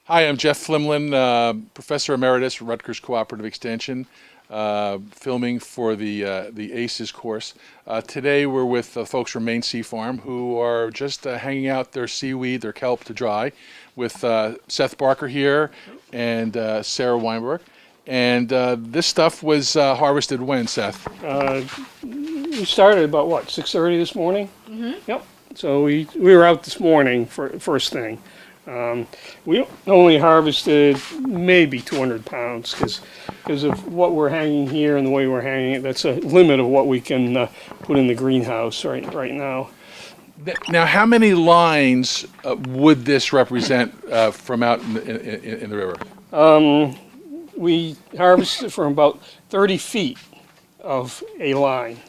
Hi, I'm Jeff Flimlin, Professor Emeritus at Rutgers Cooperative Extension, filming for the ACES course. Today we're with folks from Maine Sea Farm who are just hanging out their seaweed, their kelp to dry, with Seth Barker here and Sarah Weinberg. And this stuff was harvested when, Seth? We started about what, 6:30 this morning? Mm-hmm. Yep. So we were out this morning for first thing. We only harvested maybe 200 pounds because of what we're hanging here and the way we're hanging it. That's a limit of what we can put in the greenhouse right now. Now, how many lines would this represent from out in the river? We harvested from about 30 feet of a line.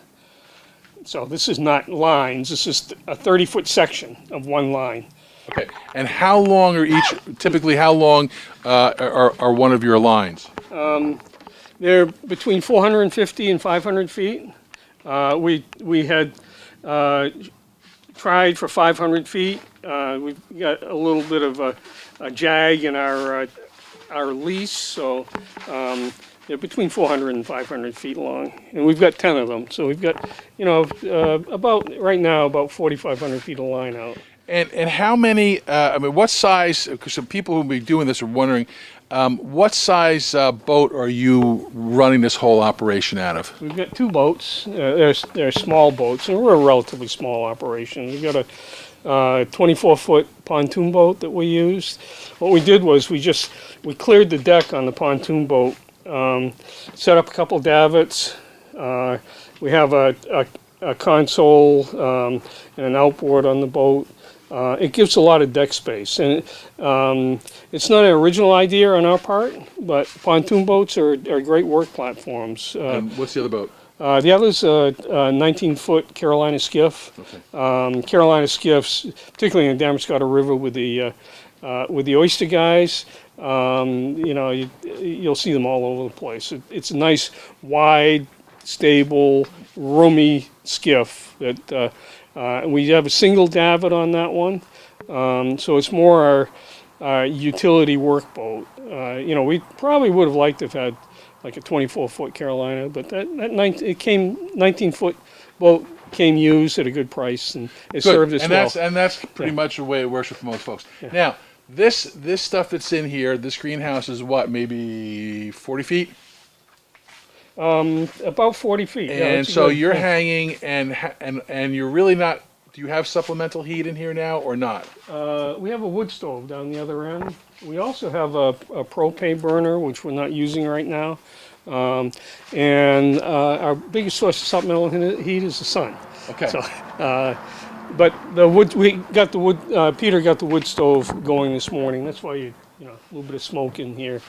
So this is not lines, this is a 30-foot section of one line. Okay, and how long are each, typically how long are one of your lines? They're between 450 and 500 feet. We had tried for 500 feet. We've got a little bit of a jag in our lease, so they're between 400 and 500 feet long, and we've got 10 of them. So we've got, about right now about 4,500 feet of line out. And how many? What size? Because some people who will be doing this are wondering, what size boat are you running this whole operation out of? We've got two boats. They're small boats, and we're a relatively small operation. We've got a 24-foot pontoon boat that we used. What we did was we cleared the deck on the pontoon boat, set up a couple davits. We have a console and an outboard on the boat. It gives a lot of deck space, and it's not an original idea on our part, but pontoon boats are great work platforms. And what's the other boat? The other's a 19-foot Carolina skiff. Okay. Carolina skiffs, particularly in the Damariscotta River with the oyster guys, you'll see them all over the place. It's a nice, wide, stable, roomy skiff that. We have a single davit on that one, so it's more our utility workboat. We probably would have liked to have had like a 24-foot Carolina, but that 19-foot boat came used at a good price, and it served us well. And that's pretty much the way it works for most folks. Yeah. Now, this stuff that's in here, this greenhouse is what, maybe 40 feet? About 40 feet. And so you're hanging, and you're really not. Do you have supplemental heat in here now, or not? We have a wood stove down the other end. We also have a propane burner, which we're not using right now. And our biggest source of supplemental heat is the sun. Okay. So, but the wood, Peter got the wood stove going this morning. That's why a little bit of smoke in here.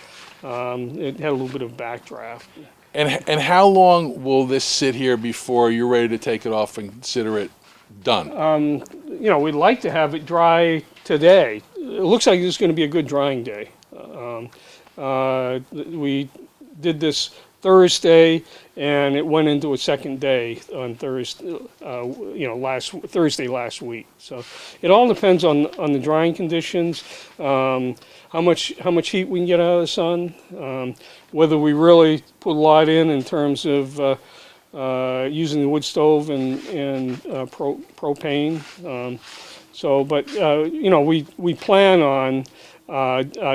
It had a little bit of backdraft. And how long will this sit here before you're ready to take it off and consider it done? We'd like to have it dry today. It looks like it's going to be a good drying day. We did this Thursday, and it went into a second day on Thursday. Thursday last week. So it all depends on the drying conditions, how much heat we can get out of the sun, whether we really put a lot in terms of using the wood stove and propane. We plan on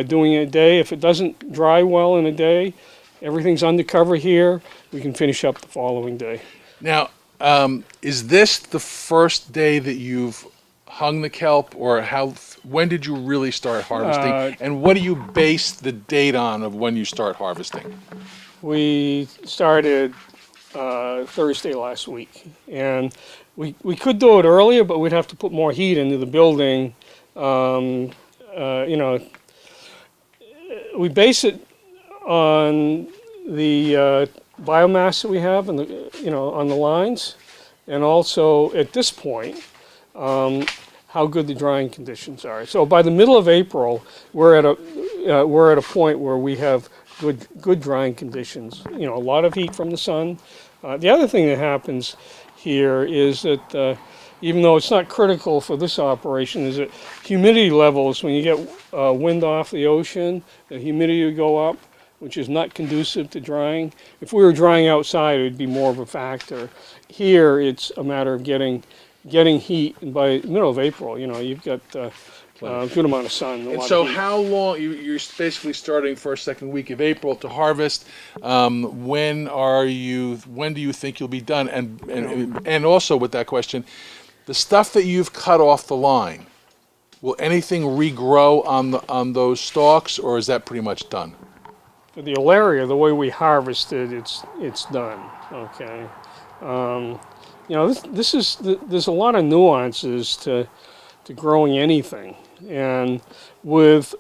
doing it a day. If it doesn't dry well in a day, everything's undercover here. We can finish up the following day. Now, is this the first day that you've hung the kelp, or when did you really start harvesting? And what do you base the date on of when you start harvesting? We started Thursday last week, and we could do it earlier, but we'd have to put more heat into the building. We base it on the biomass that we have, and on the lines, and also at this point, how good the drying conditions are. So by the middle of April, we're at a point where we have good drying conditions. A lot of heat from the sun. The other thing that happens here is that even though it's not critical for this operation, is that humidity levels, when you get wind off the ocean, the humidity would go up, which is not conducive to drying. If we were drying outside, it would be more of a factor. Here, it's a matter of getting heat, and by the middle of April, you've got a good amount of sun. And so how long, you're basically starting first, second week of April to harvest. When do you think you'll be done? And also with that question, the stuff that you've cut off the line, will anything regrow on those stalks, or is that pretty much done? For the Alaria, the way we harvest it, it's done. Okay. There's a lot of nuances to growing anything. And with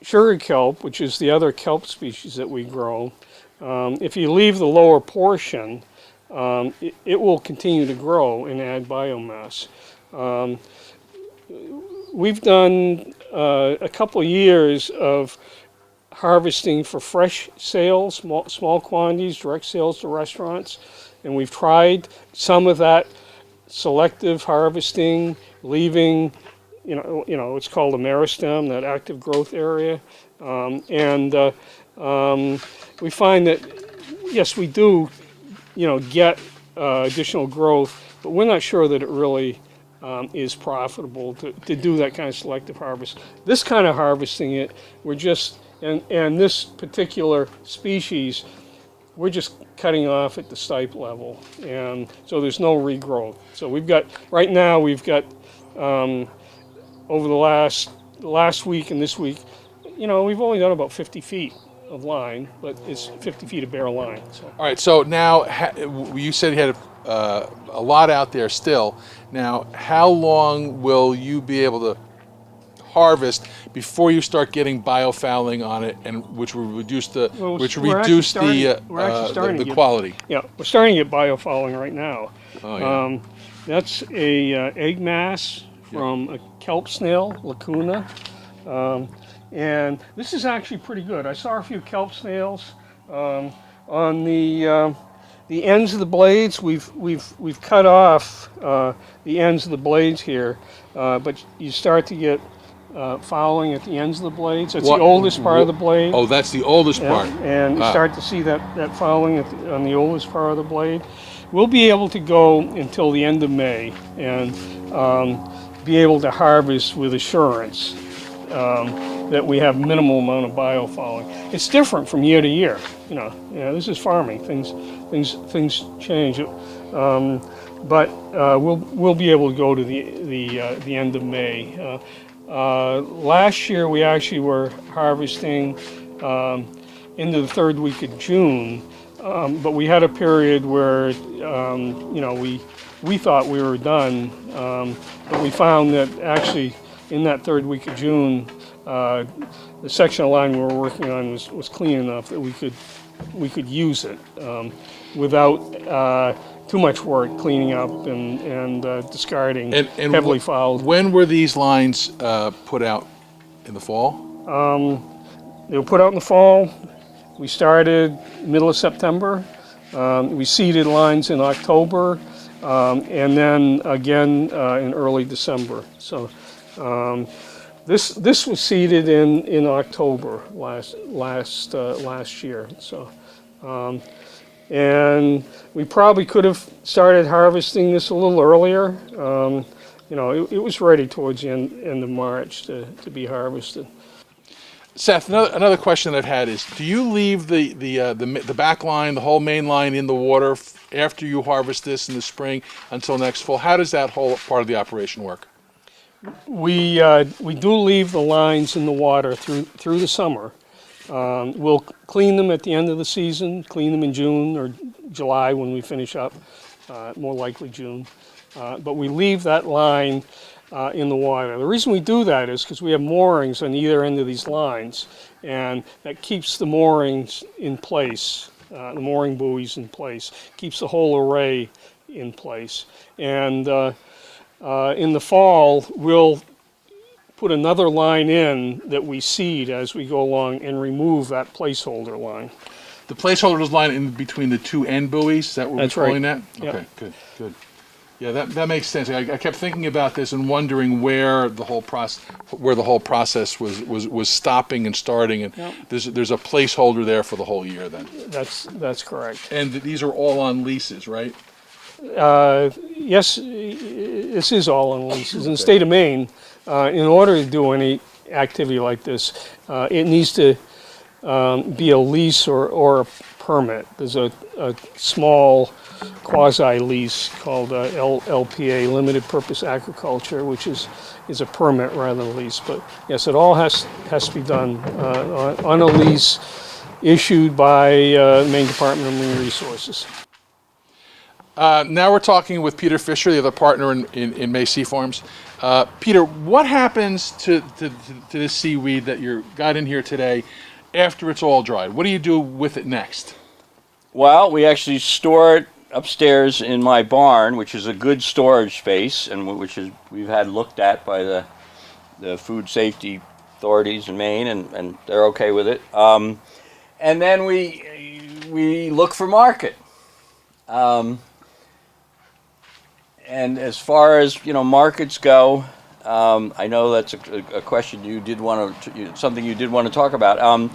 sugar kelp, which is the other kelp species that we grow, if you leave the lower portion, it will continue to grow and add biomass. We've done a couple years of harvesting for fresh sales, small quantities, direct sales to restaurants, and we've tried some of that selective harvesting, leaving, it's called a meristem, that active growth area, and we find that yes, we do, get additional growth, but we're not sure that it really is profitable to do that kind of selective harvest. This kind of harvesting we're just, and this particular species, we're just cutting off at the stipe level, and so there's no regrowth. So right now we've got over the last week and this week, we've only done about 50 feet of line, but it's 50 feet of bare line. So. All right, so now you said you had a lot out there still. Now, how long will you be able to harvest before you start getting biofouling on it, and which will reduce the quality? Yeah, we're starting to get biofouling right now. Oh, yeah. That's a egg mass from a kelp snail, lacuna, and this is actually pretty good. I saw a few kelp snails on the ends of the blades. We've cut off the ends of the blades here, but you start to get fouling at the ends of the blades. It's the oldest part of the blade. Oh, that's the oldest part. And you start to see that fouling on the oldest part of the blade. We'll be able to go until the end of May and be able to harvest with assurance that we have minimal amount of biofouling. It's different from year to year. This is farming. Things change. But we'll be able to go to the end of May. Last year we actually were harvesting into the third week of June, but we had a period where we thought we were done, but we found that actually in that third week of June, the section of line we were working on was clean enough that we could use it without too much work cleaning up and discarding heavily fouled. When were these lines put out? In the fall? They were put out in the fall. We started middle of September. We seeded lines in October, and then again in early December. So this was seeded in October last year. So. And we probably could have started harvesting this a little earlier. It was ready towards the end of March to be harvested. Seth, another question I've had is: do you leave the back line, the whole main line, in the water after you harvest this in the spring until next fall? How does that whole part of the operation work? We do leave the lines in the water through the summer. We'll clean them at the end of the season, clean them in June or July when we finish up, more likely June. But we leave that line in the water. The reason we do that is because we have moorings on either end of these lines, and that keeps the moorings in place, the mooring buoys in place, keeps the whole array in place. And in the fall, we'll put another line in that we seed as we go along and remove that placeholder line. The placeholder line in between the two end buoys, is that what we're calling that? Yeah. Okay, good. Yeah, that makes sense. I kept thinking about this and wondering where the whole process was stopping and starting, and Yep. there's a placeholder there for the whole year then. That's correct. And these are all on leases, right? Yes, this is all on leases. In the Okay. state of Maine, in order to do any activity like this, it needs to be a lease or a permit. There's a small quasi-lease called LPA, Limited Purpose Agriculture, which is a permit rather than a lease. But yes, it all has to be done on a lease issued by Maine Department of Marine Resources. Now we're talking with Peter Fisher, the other partner in May Sea Farms. Peter, what happens to this seaweed that you got in here today after it's all dried? What do you do with it next? Well, we actually store it upstairs in my barn, which is a good storage space, and we've had looked at by the food safety authorities in Maine, and they're okay with it. And then we look for market. And as far as markets go, I know that's a question you did want to, something you did want to talk about.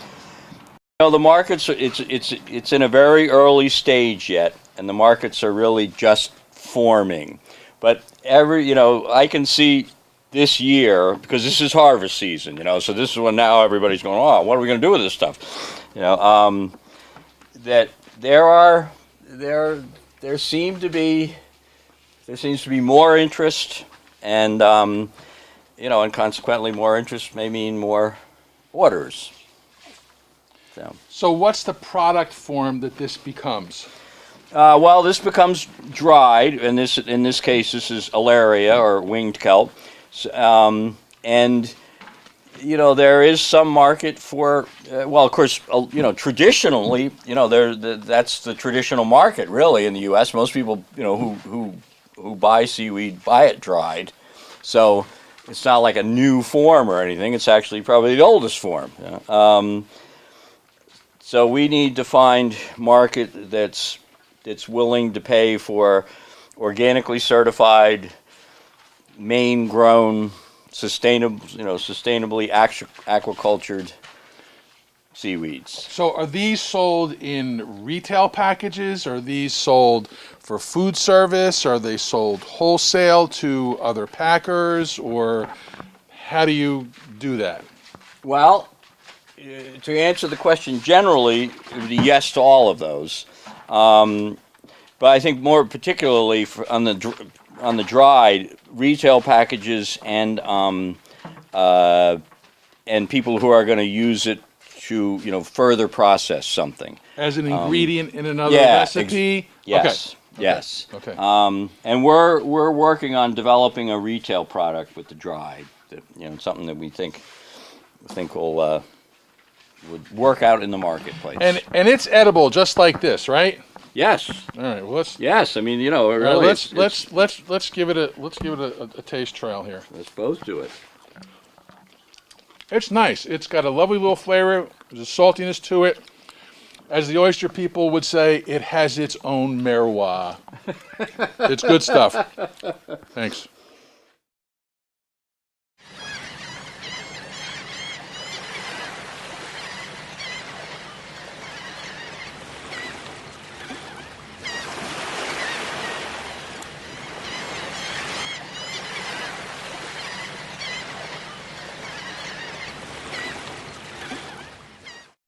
The markets, it's in a very early stage yet, and the markets are really just forming. But I can see this year, because this is harvest season, so this is when now everybody's going, oh, what are we going to do with this stuff? That there seems to be more interest, and and consequently more interest may mean more orders. So what's the product form that this becomes? Well, this becomes dried, and in this case, this is alaria or winged kelp, and there is some market for. Well, of course, traditionally, that's the traditional market really in the U.S. Most people, who buy seaweed buy it dried, so it's not like a new form or anything. It's actually probably the oldest form. So we need to find market that's willing to pay for organically certified, Maine-grown, sustainably aquacultured seaweeds. So are these sold in retail packages? Are these sold for food service? Are they sold wholesale to other packers? Or how do you do that? Well, to answer the question generally, it would be yes to all of those. But I think more particularly on the dried, retail packages and people who are going to use it to further process something As an ingredient in another yeah, recipe? Yes. Okay. Yes. Okay. And we're working on developing a retail product with the dried. Something that we think will would work out in the marketplace. And it's edible just like this, right? Yes. All right. Well, let's Yes. I mean, really. let's give it a taste trial here. Let's both do it. It's nice. It's got a lovely little flavor. There's a saltiness to it. As the oyster people would say, it has its own merwa. It's good stuff. Thanks.